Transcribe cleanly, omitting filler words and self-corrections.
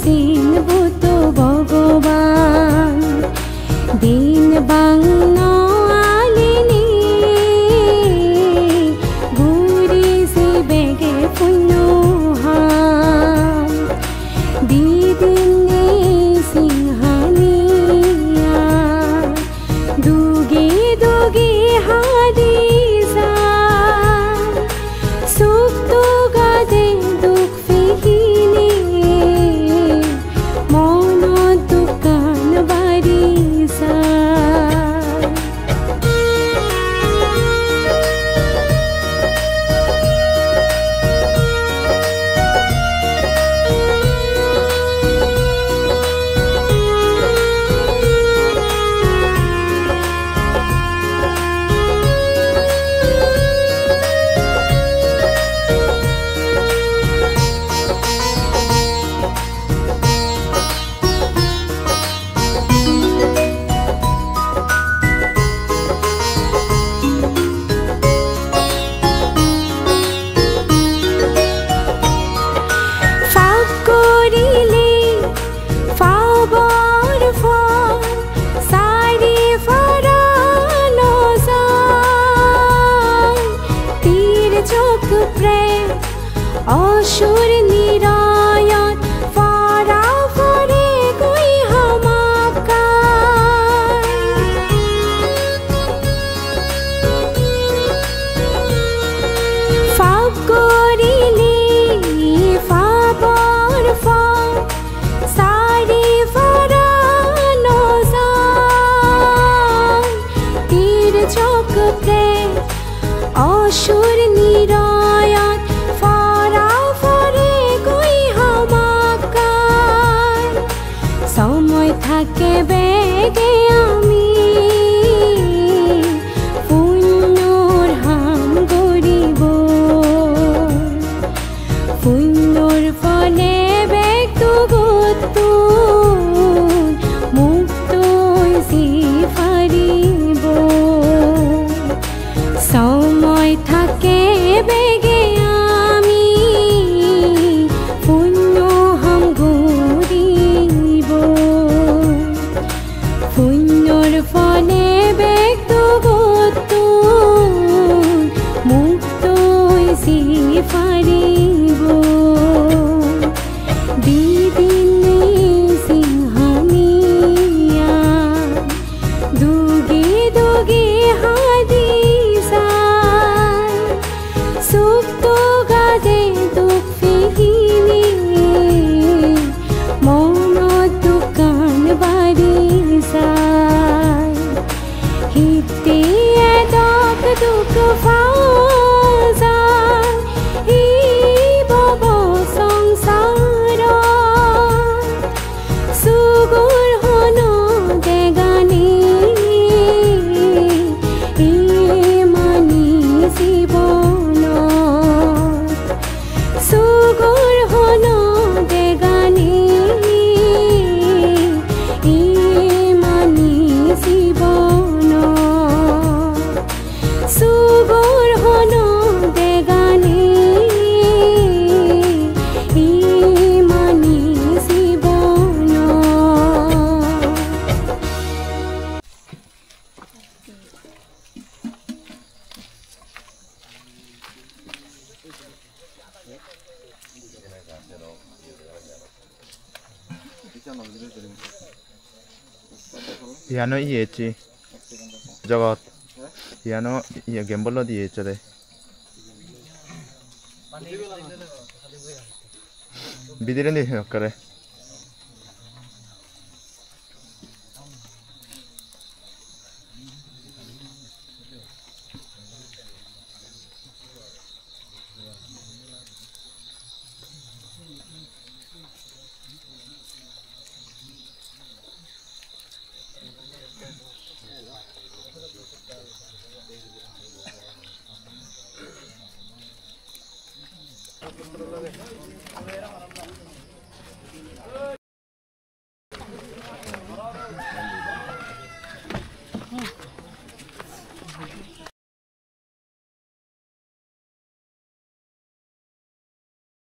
চিনবো তো ভগবান দিন বাংন আলিনি ঘুরিছি বেগে পুণ্যহান দিদিনে সিংহানিয়া দুগে দুগে হাদিসা সুখ তো গাদে দুঃখ ফিহিনি মন দোকান বারিসা অসুর নিরায়ণ ফরা ফরে কই হামাকার ফাপ করিলে ফাপর ফল সারি ফরানো যায় তীর চক্রে অসুর নিরায়ণ সময় থাকে বেগে আমি পুণ্যর হাম গরিব পুণ্যর ফলে ব্যক্তিগত মুক্ত হইছি ফারিব সময় থাকে বেগে আমি পুণ্য হাম গরিব পুণ্যর ফলে ব্যক্তিগত মুক্ত হইছি ফারিব দিদিনে সিংহানিয়া দুগে দুগে হাদিসা সুখ তো গাদে দুঃখ ফিহিনি মন দোকান বারিসা হিতে এদক দুঃখ ফাজা হি বব সংসার সুগুর হন দেগানি ই মানি জীবন সুগুর হন দেগানি ই মানি জীবন সুগুর হন দেগানি ই মানি জীবন piano ieci jagat piano iya gembol lo diye chale bidire ni kare